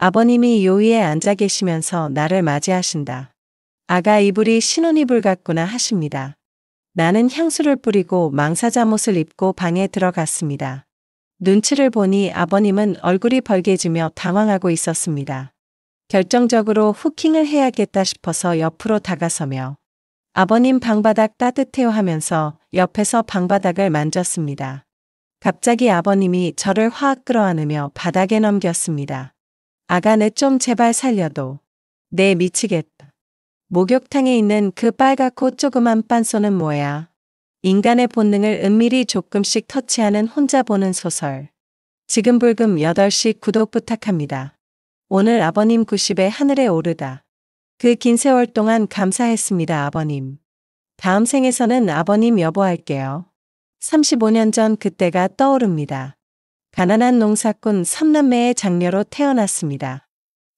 아버님이 요위에 앉아 계시면서 나를 맞이하신다. 아가 이불이 신혼이불 같구나 하십니다. 나는 향수를 뿌리고 망사잠옷을 입고 방에 들어갔습니다. 눈치를 보니 아버님은 얼굴이 벌개지며 당황하고 있었습니다. 결정적으로 후킹을 해야겠다 싶어서 옆으로 다가서며 아버님 방바닥 따뜻해요 하면서 옆에서 방바닥을 만졌습니다. 갑자기 아버님이 저를 확 끌어안으며 바닥에 넘겼습니다. 아가 내 좀 제발 살려도. 네 미치겠다. 목욕탕에 있는 그 빨갛고 조그만 빤소는 뭐야. 인간의 본능을 은밀히 조금씩 터치하는 혼자 보는 소설. 지금 불금 8시 구독 부탁합니다. 오늘 아버님 90에 하늘에 오르다. 그 긴 세월 동안 감사했습니다 아버님. 다음 생에서는 아버님 여보할게요. 35년 전 그때가 떠오릅니다. 가난한 농사꾼 3남매의 장녀로 태어났습니다.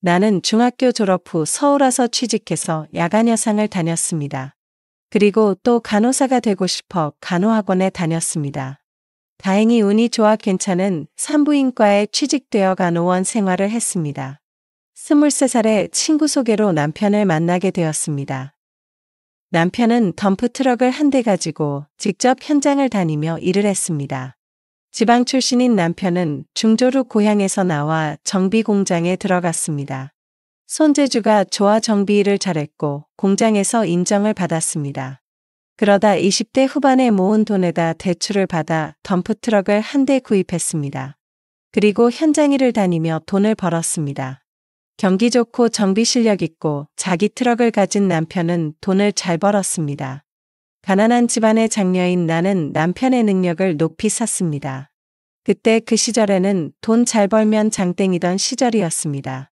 나는 중학교 졸업 후 서울 와서 취직해서 야간 여상을 다녔습니다. 그리고 또 간호사가 되고 싶어 간호학원에 다녔습니다. 다행히 운이 좋아 괜찮은 산부인과에 취직되어 간호원 생활을 했습니다. 23살에 친구 소개로 남편을 만나게 되었습니다. 남편은 덤프트럭을 한 대 가지고 직접 현장을 다니며 일을 했습니다. 지방 출신인 남편은 중조루 고향에서 나와 정비 공장에 들어갔습니다. 손재주가 좋아 정비 일을 잘했고 공장에서 인정을 받았습니다. 그러다 20대 후반에 모은 돈에다 대출을 받아 덤프트럭을 한 대 구입했습니다. 그리고 현장 일을 다니며 돈을 벌었습니다. 경기 좋고 정비 실력 있고 자기 트럭을 가진 남편은 돈을 잘 벌었습니다. 가난한 집안의 장녀인 나는 남편의 능력을 높이 샀습니다. 그때 그 시절에는 돈 잘 벌면 장땡이던 시절이었습니다.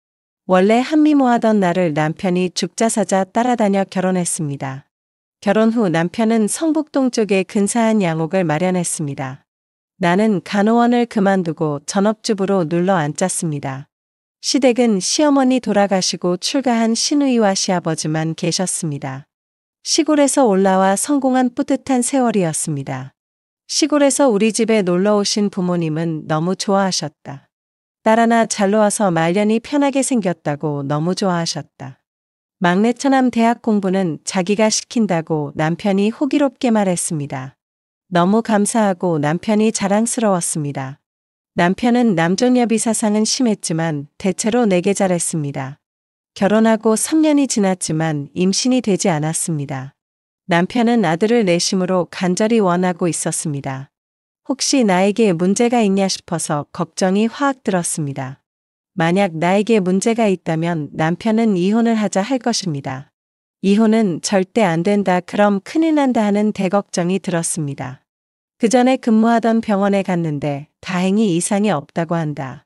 원래 한미모하던 나를 남편이 죽자사자 따라다녀 결혼했습니다. 결혼 후 남편은 성북동 쪽에 근사한 양옥을 마련했습니다. 나는 간호원을 그만두고 전업주부로 눌러 앉았습니다. 시댁은 시어머니 돌아가시고 출가한 시누이와 시아버지만 계셨습니다. 시골에서 올라와 성공한 뿌듯한 세월이었습니다. 시골에서 우리 집에 놀러 오신 부모님은 너무 좋아하셨다. 딸 하나 잘 놓아서 말년이 편하게 생겼다고 너무 좋아하셨다. 막내 처남 대학 공부는 자기가 시킨다고 남편이 호기롭게 말했습니다. 너무 감사하고 남편이 자랑스러웠습니다. 남편은 남존여비 사상은 심했지만 대체로 내게 잘했습니다. 결혼하고 3년이 지났지만 임신이 되지 않았습니다. 남편은 아들을 내심으로 간절히 원하고 있었습니다. 혹시 나에게 문제가 있냐 싶어서 걱정이 확 들었습니다. 만약 나에게 문제가 있다면 남편은 이혼을 하자 할 것입니다. 이혼은 절대 안 된다 그럼 큰일 난다 하는 대걱정이 들었습니다. 그 전에 근무하던 병원에 갔는데 다행히 이상이 없다고 한다.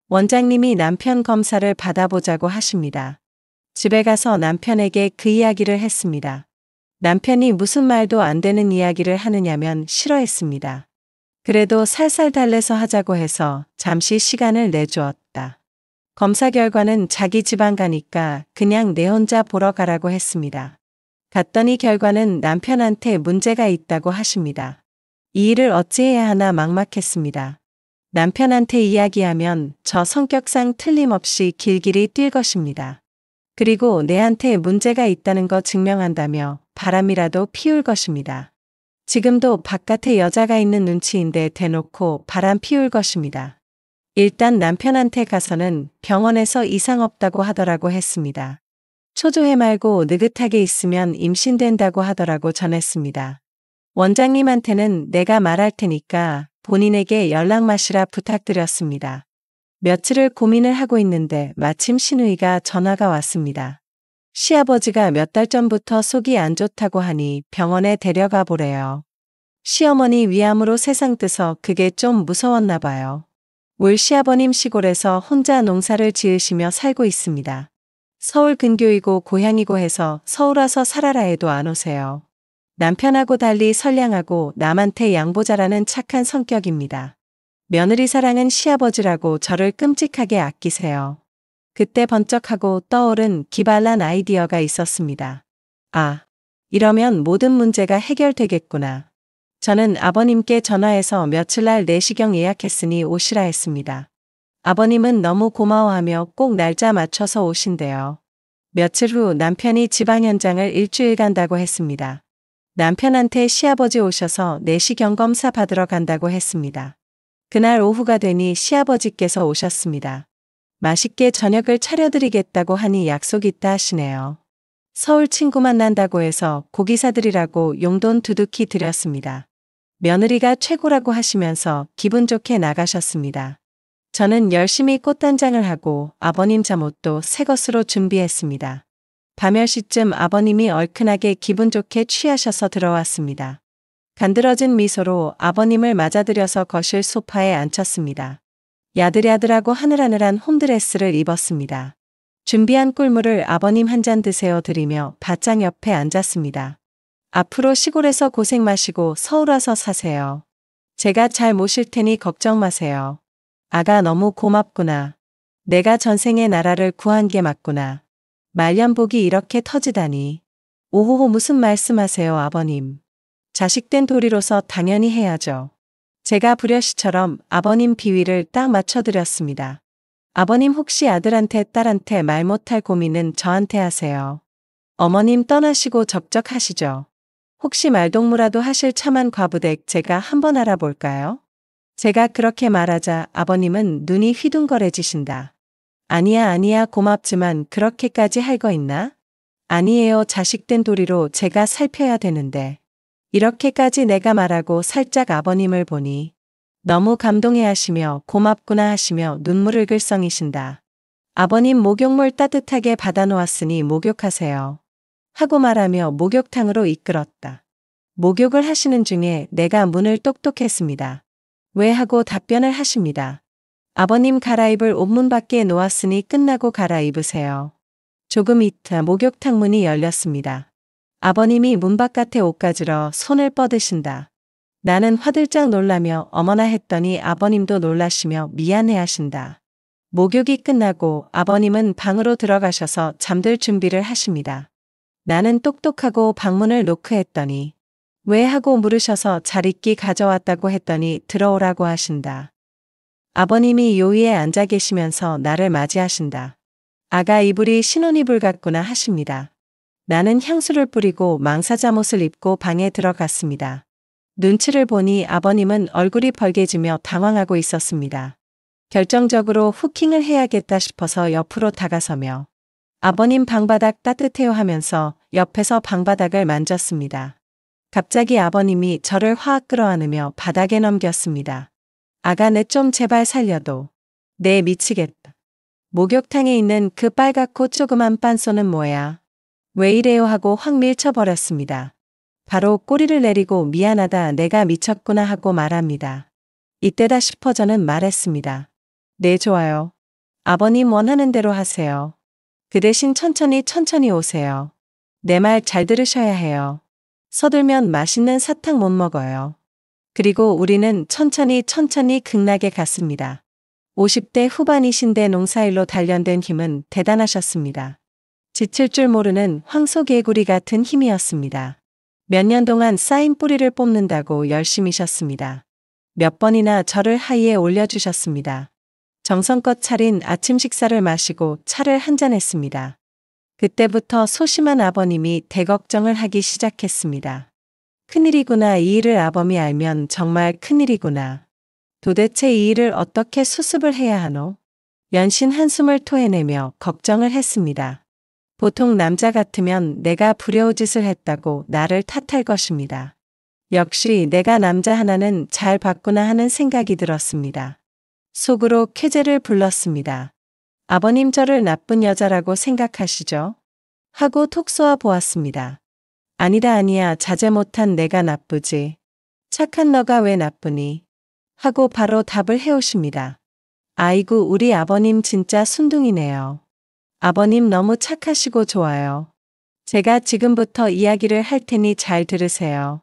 원장님이 남편 검사를 받아보자고 하십니다. 집에 가서 남편에게 그 이야기를 했습니다. 남편이 무슨 말도 안 되는 이야기를 하느냐면 싫어했습니다. 그래도 살살 달래서 하자고 해서 잠시 시간을 내주었다. 검사 결과는 자기 집안 가니까 그냥 내 혼자 보러 가라고 했습니다. 갔더니 결과는 남편한테 문제가 있다고 하십니다. 이 일을 어찌해야 하나 막막했습니다. 남편한테 이야기하면 저 성격상 틀림없이 길길이 뛸 것입니다. 그리고 내한테 문제가 있다는 거 증명한다며 바람이라도 피울 것입니다. 지금도 바깥에 여자가 있는 눈치인데 대놓고 바람 피울 것입니다. 일단 남편한테 가서는 병원에서 이상 없다고 하더라고 했습니다. 초조해 말고 느긋하게 있으면 임신된다고 하더라고 전했습니다. 원장님한테는 내가 말할 테니까 본인에게 연락 마시라 부탁드렸습니다. 며칠을 고민을 하고 있는데 마침 시누이가 전화가 왔습니다. 시아버지가 몇 달 전부터 속이 안 좋다고 하니 병원에 데려가 보래요. 시어머니 위암으로 세상 뜨서 그게 좀 무서웠나 봐요. 울 시아버님 시골에서 혼자 농사를 지으시며 살고 있습니다. 서울 근교이고 고향이고 해서 서울 와서 살아라 해도 안 오세요. 남편하고 달리 선량하고 남한테 양보 잘하는 착한 성격입니다. 며느리 사랑은 시아버지라고 저를 끔찍하게 아끼세요. 그때 번쩍하고 떠오른 기발한 아이디어가 있었습니다. 아, 이러면 모든 문제가 해결되겠구나. 저는 아버님께 전화해서 며칠 날 내시경 예약했으니 오시라 했습니다. 아버님은 너무 고마워하며 꼭 날짜 맞춰서 오신대요. 며칠 후 남편이 지방 현장을 일주일 간다고 했습니다. 남편한테 시아버지 오셔서 내시경 검사 받으러 간다고 했습니다. 그날 오후가 되니 시아버지께서 오셨습니다. 맛있게 저녁을 차려드리겠다고 하니 약속 있다 하시네요. 서울 친구 만난다고 해서 고기 사드리라고 용돈 두둑히 드렸습니다. 며느리가 최고라고 하시면서 기분 좋게 나가셨습니다. 저는 열심히 꽃단장을 하고 아버님 잠옷도 새 것으로 준비했습니다. 밤 10시쯤 아버님이 얼큰하게 기분 좋게 취하셔서 들어왔습니다. 간드러진 미소로 아버님을 맞아들여서 거실 소파에 앉혔습니다. 야들야들하고 하늘하늘한 홈드레스를 입었습니다. 준비한 꿀물을 아버님 한 잔 드세요 드리며 바짝 옆에 앉았습니다. 앞으로 시골에서 고생 마시고 서울 와서 사세요. 제가 잘 모실 테니 걱정 마세요. 아가 너무 고맙구나. 내가 전생에 나라를 구한 게 맞구나. 말년복이 이렇게 터지다니. 오호호 무슨 말씀하세요 아버님. 자식된 도리로서 당연히 해야죠. 제가 불여시처럼 아버님 비위를 딱 맞춰드렸습니다. 아버님 혹시 아들한테 딸한테 말 못할 고민은 저한테 하세요. 어머님 떠나시고 적적하시죠. 혹시 말동무라도 하실 참한 과부댁 제가 한번 알아볼까요? 제가 그렇게 말하자 아버님은 눈이 휘둥거려지신다. 아니야 고맙지만 그렇게까지 할 거 있나? 아니에요 자식된 도리로 제가 살펴야 되는데. 이렇게까지 내가 말하고 살짝 아버님을 보니 너무 감동해 하시며 고맙구나 하시며 눈물을 글썽이신다. 아버님 목욕물 따뜻하게 받아놓았으니 목욕하세요. 하고 말하며 목욕탕으로 이끌었다. 목욕을 하시는 중에 내가 문을 똑똑했습니다. 왜 하고 답변을 하십니다. 아버님 갈아입을 옷 문 밖에 놓았으니 끝나고 갈아입으세요. 조금 있다 목욕탕 문이 열렸습니다. 아버님이 문 바깥에 옷 가지러 손을 뻗으신다. 나는 화들짝 놀라며 어머나 했더니 아버님도 놀라시며 미안해 하신다. 목욕이 끝나고 아버님은 방으로 들어가셔서 잠들 준비를 하십니다. 나는 똑똑하고 방문을 노크했더니 왜 하고 물으셔서 자릿기 가져왔다고 했더니 들어오라고 하신다. 아버님이 요위에 앉아 계시면서 나를 맞이하신다. 아가 이불이 신혼이불 같구나 하십니다. 나는 향수를 뿌리고 망사잠옷을 입고 방에 들어갔습니다. 눈치를 보니 아버님은 얼굴이 벌개지며 당황하고 있었습니다. 결정적으로 후킹을 해야겠다 싶어서 옆으로 다가서며 아버님 방바닥 따뜻해요 하면서 옆에서 방바닥을 만졌습니다. 갑자기 아버님이 저를 화학 끌어안으며 바닥에 넘겼습니다. 아가 내 좀 제발 살려도. 네 미치겠다. 목욕탕에 있는 그 빨갛고 조그만 빤소는 뭐야. 왜 이래요 하고 확 밀쳐버렸습니다. 바로 꼬리를 내리고 미안하다 내가 미쳤구나 하고 말합니다. 이때다 싶어 저는 말했습니다. 네 좋아요. 아버님 원하는 대로 하세요. 그 대신 천천히 오세요. 내 말 잘 들으셔야 해요. 서둘면 맛있는 사탕 못 먹어요. 그리고 우리는 천천히 극락에 갔습니다. 50대 후반이신데 농사일로 단련된 힘은 대단하셨습니다. 지칠 줄 모르는 황소개구리 같은 힘이었습니다. 몇 년 동안 쌓인 뿌리를 뽑는다고 열심히셨습니다. 몇 번이나 저를 하이에 올려주셨습니다. 정성껏 차린 아침 식사를 마시고 차를 한잔했습니다. 그때부터 소심한 아버님이 대걱정을 하기 시작했습니다. 큰일이구나 이 일을 아범이 알면 정말 큰일이구나. 도대체 이 일을 어떻게 수습을 해야 하노? 연신 한숨을 토해내며 걱정을 했습니다. 보통 남자 같으면 내가 불효짓을 했다고 나를 탓할 것입니다. 역시 내가 남자 하나는 잘 봤구나 하는 생각이 들었습니다. 속으로 쾌재를 불렀습니다. 아버님 저를 나쁜 여자라고 생각하시죠? 하고 톡 쏘아 보았습니다. 아니야 자제 못한 내가 나쁘지. 착한 너가 왜 나쁘니? 하고 바로 답을 해오십니다. 아이고 우리 아버님 진짜 순둥이네요. 아버님 너무 착하시고 좋아요. 제가 지금부터 이야기를 할 테니 잘 들으세요.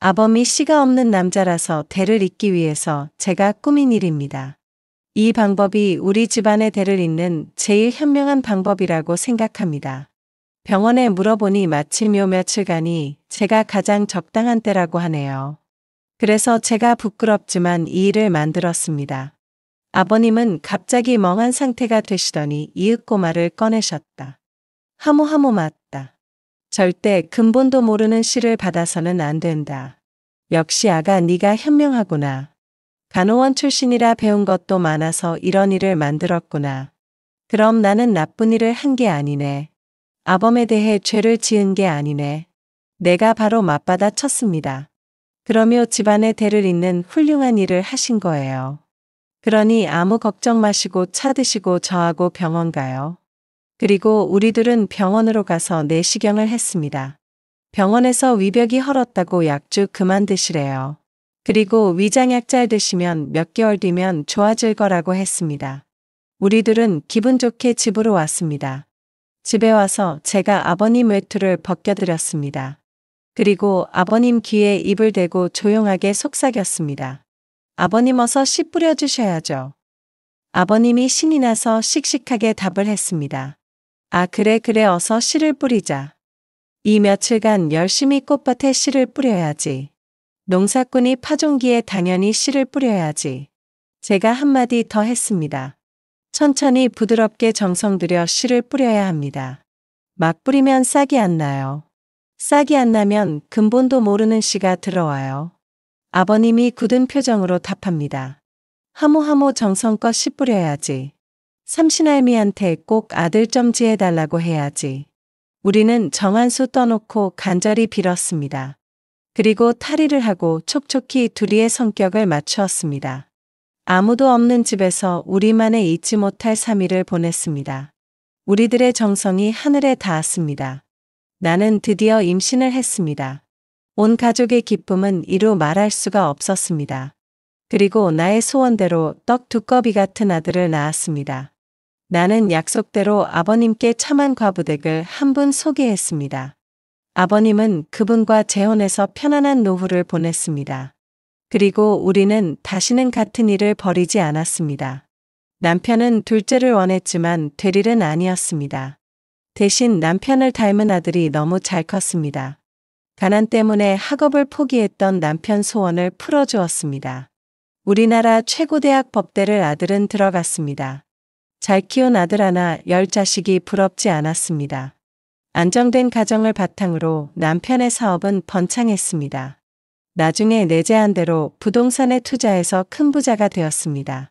아범이 씨가 없는 남자라서 대를 잇기 위해서 제가 꾸민 일입니다. 이 방법이 우리 집안의 대를 잇는 제일 현명한 방법이라고 생각합니다. 병원에 물어보니 마침 요 며칠간이 제가 가장 적당한 때라고 하네요. 그래서 제가 부끄럽지만 이 일을 만들었습니다. 아버님은 갑자기 멍한 상태가 되시더니 이윽고말을 꺼내셨다. 하모하모 맞다. 절대 근본도 모르는 씨를 받아서는 안 된다. 역시 아가 네가 현명하구나. 간호원 출신이라 배운 것도 많아서 이런 일을 만들었구나. 그럼 나는 나쁜 일을 한 게 아니네. 아범에 대해 죄를 지은 게 아니네. 내가 바로 맞받아 쳤습니다. 그러며 집안의 대를 잇는 훌륭한 일을 하신 거예요. 그러니 아무 걱정 마시고 차 드시고 저하고 병원 가요. 그리고 우리들은 병원으로 가서 내시경을 했습니다. 병원에서 위벽이 헐었다고 약주 그만 드시래요. 그리고 위장약 잘 드시면 몇 개월 뒤면 좋아질 거라고 했습니다. 우리들은 기분 좋게 집으로 왔습니다. 집에 와서 제가 아버님 외투를 벗겨드렸습니다. 그리고 아버님 귀에 입을 대고 조용하게 속삭였습니다. 아버님 어서 씨 뿌려주셔야죠. 아버님이 신이 나서 씩씩하게 답을 했습니다. 아 그래 그래 어서 씨를 뿌리자. 이 며칠간 열심히 꽃밭에 씨를 뿌려야지. 농사꾼이 파종기에 당연히 씨를 뿌려야지. 제가 한마디 더 했습니다. 천천히 부드럽게 정성 들여 씨를 뿌려야 합니다. 막 뿌리면 싹이 안 나요. 싹이 안 나면 근본도 모르는 씨가 들어와요. 아버님이 굳은 표정으로 답합니다. 하모하모 정성껏 씨 뿌려야지. 삼신할미한테 꼭 아들 좀 지해달라고 해야지. 우리는 정한수 떠놓고 간절히 빌었습니다. 그리고 탈의를 하고 촉촉히 둘이의 성격을 맞추었습니다. 아무도 없는 집에서 우리만의 잊지 못할 3일을 보냈습니다. 우리들의 정성이 하늘에 닿았습니다. 나는 드디어 임신을 했습니다. 온 가족의 기쁨은 이루 말할 수가 없었습니다. 그리고 나의 소원대로 떡 두꺼비 같은 아들을 낳았습니다. 나는 약속대로 아버님께 참한 과부댁을 한 분 소개했습니다. 아버님은 그분과 재혼해서 편안한 노후를 보냈습니다. 그리고 우리는 다시는 같은 일을 벌이지 않았습니다. 남편은 둘째를 원했지만 될 일은 아니었습니다. 대신 남편을 닮은 아들이 너무 잘 컸습니다. 가난 때문에 학업을 포기했던 남편 소원을 풀어주었습니다. 우리나라 최고대학 법대를 아들은 들어갔습니다. 잘 키운 아들 하나 10자식이 부럽지 않았습니다. 안정된 가정을 바탕으로 남편의 사업은 번창했습니다. 나중에 내재한 대로 부동산에 투자해서 큰 부자가 되었습니다.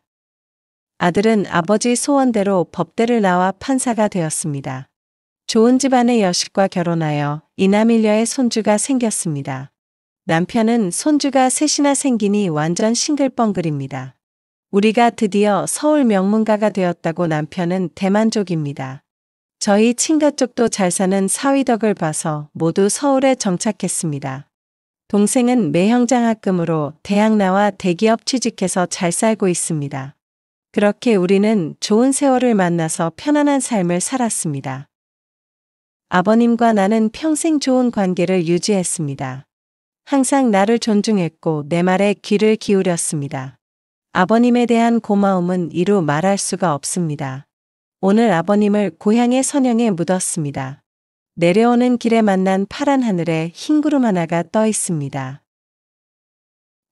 아들은 아버지 소원대로 법대를 나와 판사가 되었습니다. 좋은 집안의 여식과 결혼하여 이남일녀의 손주가 생겼습니다. 남편은 손주가 셋이나 생기니 완전 싱글벙글입니다. 우리가 드디어 서울 명문가가 되었다고 남편은 대만족입니다. 저희 친가 쪽도 잘 사는 사위덕을 봐서 모두 서울에 정착했습니다. 동생은 매형장학금으로 대학 나와 대기업 취직해서 잘 살고 있습니다. 그렇게 우리는 좋은 세월을 만나서 편안한 삶을 살았습니다. 아버님과 나는 평생 좋은 관계를 유지했습니다. 항상 나를 존중했고 내 말에 귀를 기울였습니다. 아버님에 대한 고마움은 이루 말할 수가 없습니다. 오늘 아버님을 고향의 선영에 묻었습니다. 내려오는 길에 만난 파란 하늘에 흰 구름 하나가 떠 있습니다.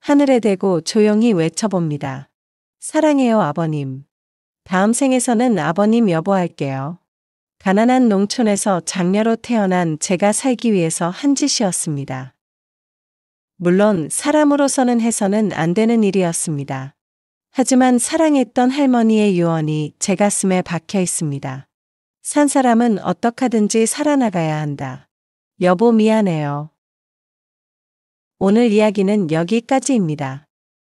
하늘에 대고 조용히 외쳐봅니다. 사랑해요 아버님. 다음 생에서는 아버님 여보할게요. 가난한 농촌에서 장녀로 태어난 제가 살기 위해서 한 짓이었습니다. 물론 사람으로서는 해서는 안 되는 일이었습니다. 하지만 사랑했던 할머니의 유언이 제 가슴에 박혀 있습니다. 산 사람은 어떡하든지 살아나가야 한다. 여보 미안해요. 오늘 이야기는 여기까지입니다.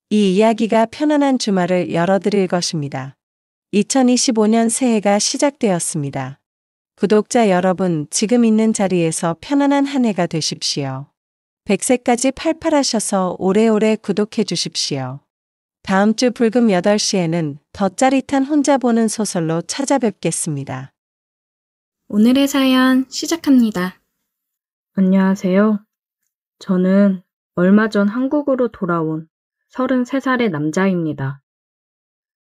이 이야기가 편안한 주말을 열어드릴 것입니다. 2025년 새해가 시작되었습니다. 구독자 여러분 지금 있는 자리에서 편안한 한 해가 되십시오. 100세까지 팔팔하셔서 오래오래 구독해 주십시오. 다음 주 불금 8시에는 더 짜릿한 혼자 보는 소설로 찾아뵙겠습니다. 오늘의 사연 시작합니다. 안녕하세요. 저는 얼마 전 한국으로 돌아온 33살의 남자입니다.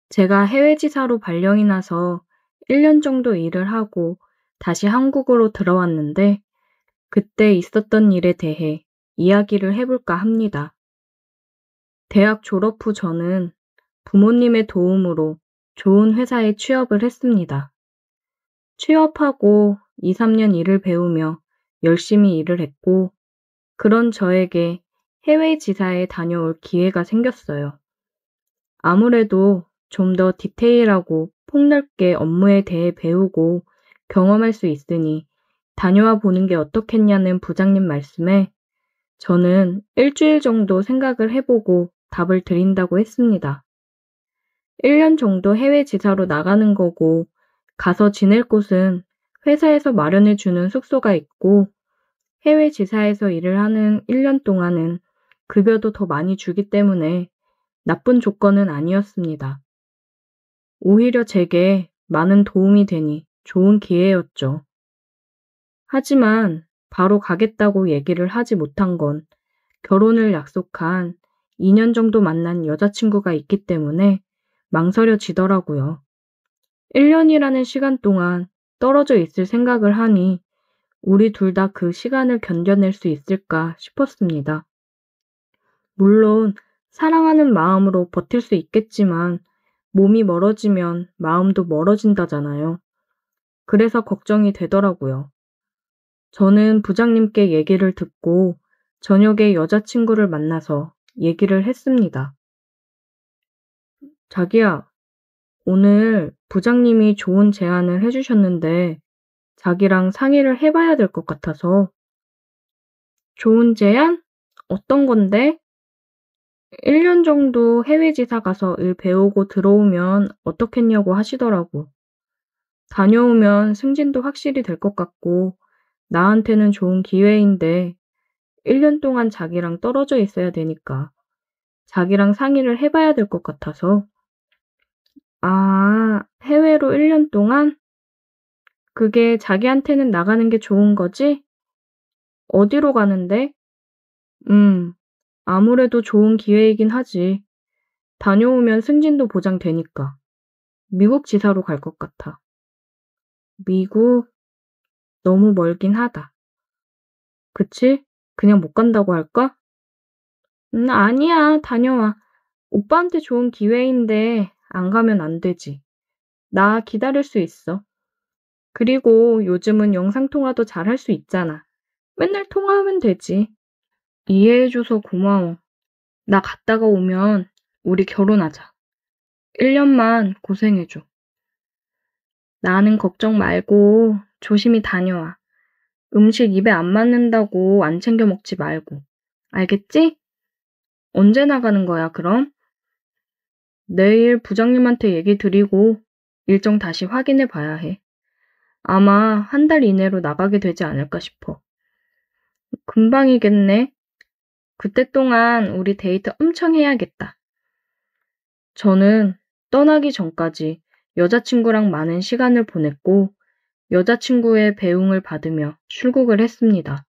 제가 해외지사로 발령이 나서 1년 정도 일을 하고 다시 한국으로 들어왔는데 그때 있었던 일에 대해 이야기를 해볼까 합니다. 대학 졸업 후 저는 부모님의 도움으로 좋은 회사에 취업을 했습니다. 취업하고 2, 3년 일을 배우며 열심히 일을 했고, 그런 저에게 해외 지사에 다녀올 기회가 생겼어요. 아무래도 좀 더 디테일하고 폭넓게 업무에 대해 배우고 경험할 수 있으니 다녀와 보는 게 어떻겠냐는 부장님 말씀에 저는 일주일 정도 생각을 해보고 답을 드린다고 했습니다. 1년 정도 해외 지사로 나가는 거고 가서 지낼 곳은 회사에서 마련해주는 숙소가 있고 해외 지사에서 일을 하는 1년 동안은 급여도 더 많이 주기 때문에 나쁜 조건은 아니었습니다. 오히려 제게 많은 도움이 되니 좋은 기회였죠. 하지만 바로 가겠다고 얘기를 하지 못한 건 결혼을 약속한 2년 정도 만난 여자친구가 있기 때문에 망설여지더라고요. 1년이라는 시간 동안 떨어져 있을 생각을 하니 우리 둘 다 그 시간을 견뎌낼 수 있을까 싶었습니다. 물론 사랑하는 마음으로 버틸 수 있겠지만 몸이 멀어지면 마음도 멀어진다잖아요. 그래서 걱정이 되더라고요. 저는 부장님께 얘기를 듣고 저녁에 여자친구를 만나서 얘기를 했습니다. 자기야, 오늘 부장님이 좋은 제안을 해주셨는데 자기랑 상의를 해봐야 될 것 같아서. 좋은 제안? 어떤 건데? 1년 정도 해외 지사 가서 일 배우고 들어오면 어떻겠냐고 하시더라고. 다녀오면 승진도 확실히 될 것 같고 나한테는 좋은 기회인데 1년 동안 자기랑 떨어져 있어야 되니까 자기랑 상의를 해봐야 될 것 같아서. 아, 해외로 1년 동안? 그게 자기한테는 나가는 게 좋은 거지? 어디로 가는데? 아무래도 좋은 기회이긴 하지. 다녀오면 승진도 보장되니까. 미국 지사로 갈 것 같아. 미국? 너무 멀긴 하다. 그치? 그냥 못 간다고 할까? 아니야. 다녀와. 오빠한테 좋은 기회인데 안 가면 안 되지. 나 기다릴 수 있어. 그리고 요즘은 영상통화도 잘 할 수 있잖아. 맨날 통화하면 되지. 이해해줘서 고마워. 나 갔다가 오면 우리 결혼하자. 1년만 고생해줘. 나는 걱정 말고 조심히 다녀와. 음식 입에 안 맞는다고 안 챙겨 먹지 말고. 알겠지? 언제 나가는 거야, 그럼? 내일 부장님한테 얘기 드리고 일정 다시 확인해 봐야 해. 아마 한 달 이내로 나가게 되지 않을까 싶어. 금방이겠네. 그때 동안 우리 데이트 엄청 해야겠다. 저는 떠나기 전까지 여자친구랑 많은 시간을 보냈고 여자친구의 배웅을 받으며 출국을 했습니다.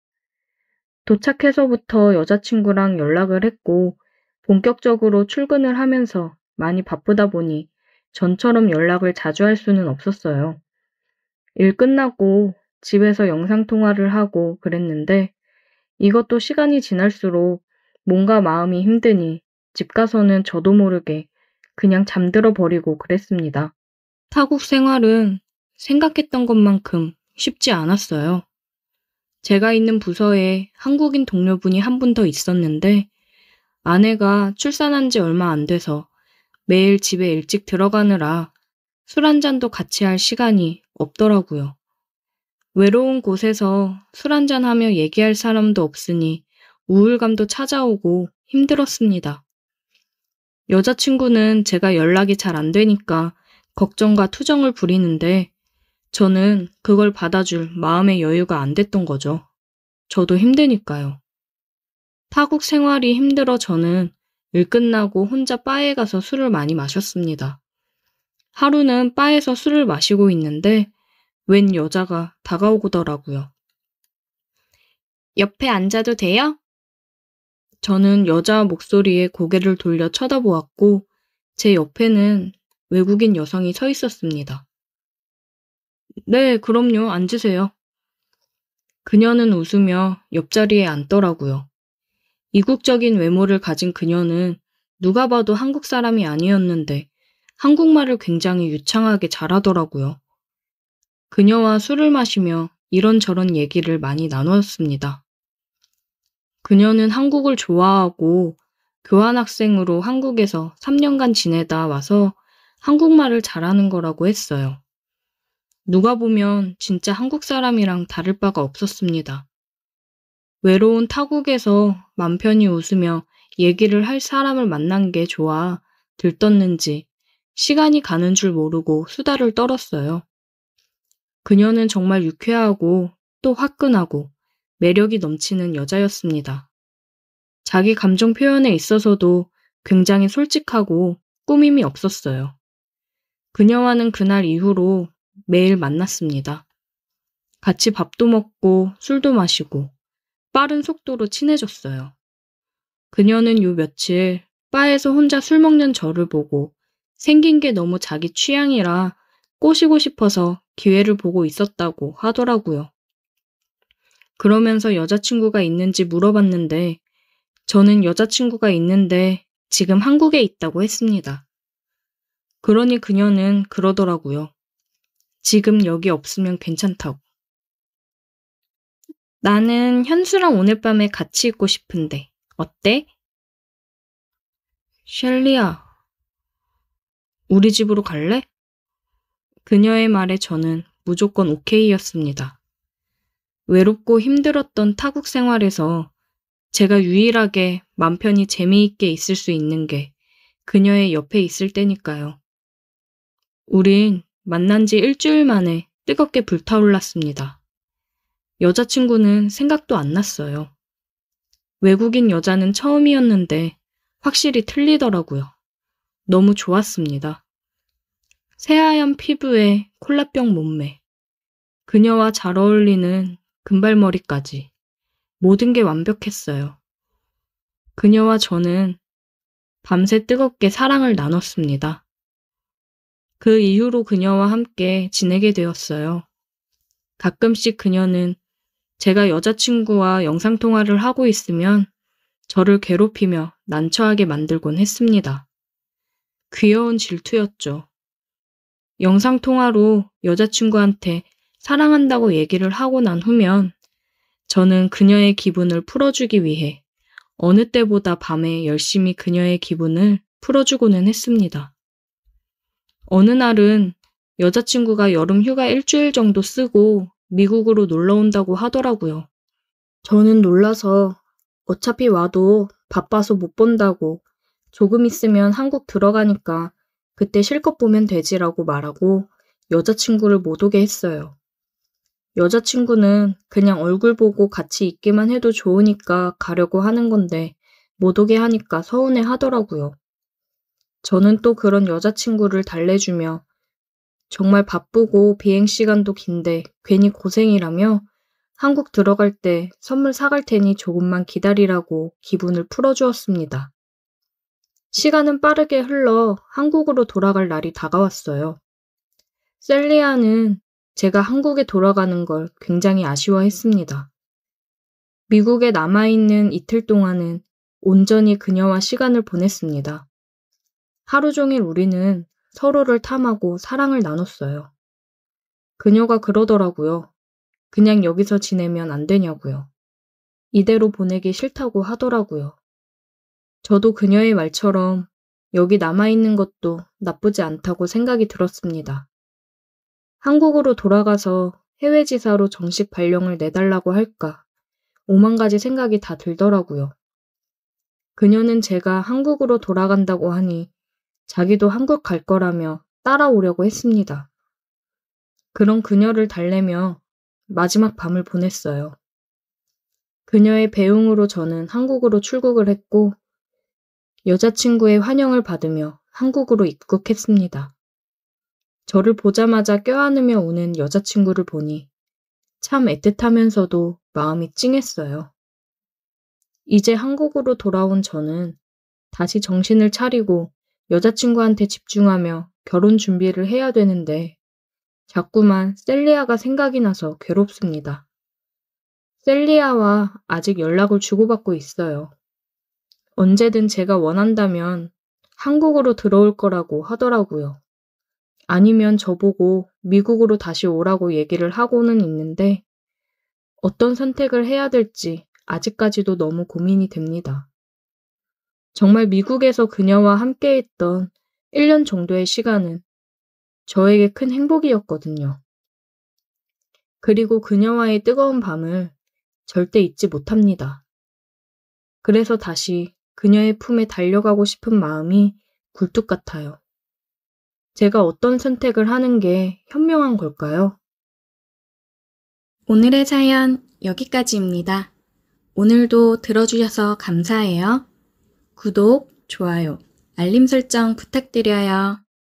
도착해서부터 여자친구랑 연락을 했고 본격적으로 출근을 하면서 많이 바쁘다 보니 전처럼 연락을 자주 할 수는 없었어요. 일 끝나고 집에서 영상통화를 하고 그랬는데 이것도 시간이 지날수록 뭔가 마음이 힘드니 집 가서는 저도 모르게 그냥 잠들어 버리고 그랬습니다. 타국 생활은 생각했던 것만큼 쉽지 않았어요. 제가 있는 부서에 한국인 동료분이 한 분 더 있었는데 아내가 출산한 지 얼마 안 돼서 매일 집에 일찍 들어가느라 술 한 잔도 같이 할 시간이 없더라고요. 외로운 곳에서 술 한잔하며 얘기할 사람도 없으니 우울감도 찾아오고 힘들었습니다. 여자친구는 제가 연락이 잘 안 되니까 걱정과 투정을 부리는데 저는 그걸 받아줄 마음의 여유가 안 됐던 거죠. 저도 힘드니까요. 타국 생활이 힘들어 저는 일 끝나고 혼자 바에 가서 술을 많이 마셨습니다. 하루는 바에서 술을 마시고 있는데 웬 여자가 다가오더라고요. 옆에 앉아도 돼요? 저는 여자 목소리에 고개를 돌려 쳐다보았고 제 옆에는 외국인 여성이 서 있었습니다. 네, 그럼요. 앉으세요. 그녀는 웃으며 옆자리에 앉더라고요. 이국적인 외모를 가진 그녀는 누가 봐도 한국 사람이 아니었는데 한국말을 굉장히 유창하게 잘하더라고요. 그녀와 술을 마시며 이런저런 얘기를 많이 나누었습니다. 그녀는 한국을 좋아하고 교환학생으로 한국에서 3년간 지내다 와서 한국말을 잘하는 거라고 했어요. 누가 보면 진짜 한국 사람이랑 다를 바가 없었습니다. 외로운 타국에서 맘 편히 웃으며 얘기를 할 사람을 만난 게 좋아 들떴는지 시간이 가는 줄 모르고 수다를 떨었어요. 그녀는 정말 유쾌하고 또 화끈하고 매력이 넘치는 여자였습니다. 자기 감정 표현에 있어서도 굉장히 솔직하고 꾸밈이 없었어요. 그녀와는 그날 이후로 매일 만났습니다. 같이 밥도 먹고 술도 마시고 빠른 속도로 친해졌어요. 그녀는 요 며칠 바에서 혼자 술 먹는 저를 보고 생긴 게 너무 자기 취향이라 꼬시고 싶어서 기회를 보고 있었다고 하더라고요. 그러면서 여자친구가 있는지 물어봤는데 저는 여자친구가 있는데 지금 한국에 있다고 했습니다. 그러니 그녀는 그러더라고요. 지금 여기 없으면 괜찮다고. 나는 현수랑 오늘 밤에 같이 있고 싶은데 어때? 셸리야, 우리 집으로 갈래? 그녀의 말에 저는 무조건 오케이였습니다. 외롭고 힘들었던 타국 생활에서 제가 유일하게 맘 편히 재미있게 있을 수 있는 게 그녀의 옆에 있을 때니까요. 우린 만난 지 일주일 만에 뜨겁게 불타올랐습니다. 여자친구는 생각도 안 났어요. 외국인 여자는 처음이었는데 확실히 틀리더라고요. 너무 좋았습니다. 새하얀 피부에 콜라병 몸매, 그녀와 잘 어울리는 금발머리까지 모든 게 완벽했어요. 그녀와 저는 밤새 뜨겁게 사랑을 나눴습니다. 그 이후로 그녀와 함께 지내게 되었어요. 가끔씩 그녀는 제가 여자친구와 영상통화를 하고 있으면 저를 괴롭히며 난처하게 만들곤 했습니다. 귀여운 질투였죠. 영상통화로 여자친구한테 사랑한다고 얘기를 하고 난 후면 저는 그녀의 기분을 풀어주기 위해 어느 때보다 밤에 열심히 그녀의 기분을 풀어주고는 했습니다. 어느 날은 여자친구가 여름 휴가 일주일 정도 쓰고 미국으로 놀러 온다고 하더라고요. 저는 놀라서 어차피 와도 바빠서 못 본다고 조금 있으면 한국 들어가니까 그때 실컷 보면 되지라고 말하고 여자친구를 못 오게 했어요. 여자친구는 그냥 얼굴 보고 같이 있기만 해도 좋으니까 가려고 하는 건데 못 오게 하니까 서운해 하더라고요. 저는 또 그런 여자친구를 달래주며 정말 바쁘고 비행시간도 긴데 괜히 고생이라며 한국 들어갈 때 선물 사갈 테니 조금만 기다리라고 기분을 풀어주었습니다. 시간은 빠르게 흘러 한국으로 돌아갈 날이 다가왔어요. 셀리아는 제가 한국에 돌아가는 걸 굉장히 아쉬워했습니다. 미국에 남아있는 이틀 동안은 온전히 그녀와 시간을 보냈습니다. 하루 종일 우리는 서로를 탐하고 사랑을 나눴어요. 그녀가 그러더라고요. 그냥 여기서 지내면 안 되냐고요. 이대로 보내기 싫다고 하더라고요. 저도 그녀의 말처럼 여기 남아있는 것도 나쁘지 않다고 생각이 들었습니다. 한국으로 돌아가서 해외지사로 정식 발령을 내달라고 할까 오만 가지 생각이 다 들더라고요. 그녀는 제가 한국으로 돌아간다고 하니 자기도 한국 갈 거라며 따라오려고 했습니다. 그런 그녀를 달래며 마지막 밤을 보냈어요. 그녀의 배웅으로 저는 한국으로 출국을 했고 여자친구의 환영을 받으며 한국으로 입국했습니다. 저를 보자마자 껴안으며 우는 여자친구를 보니 참 애틋하면서도 마음이 찡했어요. 이제 한국으로 돌아온 저는 다시 정신을 차리고 여자친구한테 집중하며 결혼 준비를 해야 되는데 자꾸만 셀리아가 생각이 나서 괴롭습니다. 셀리아와 아직 연락을 주고받고 있어요. 언제든 제가 원한다면 한국으로 들어올 거라고 하더라고요. 아니면 저보고 미국으로 다시 오라고 얘기를 하고는 있는데 어떤 선택을 해야 될지 아직까지도 너무 고민이 됩니다. 정말 미국에서 그녀와 함께했던 1년 정도의 시간은 저에게 큰 행복이었거든요. 그리고 그녀와의 뜨거운 밤을 절대 잊지 못합니다. 그래서 다시 그녀의 품에 달려가고 싶은 마음이 굴뚝 같아요. 제가 어떤 선택을 하는 게 현명한 걸까요? 오늘의 사연 여기까지입니다. 오늘도 들어주셔서 감사해요. 구독, 좋아요, 알림 설정 부탁드려요.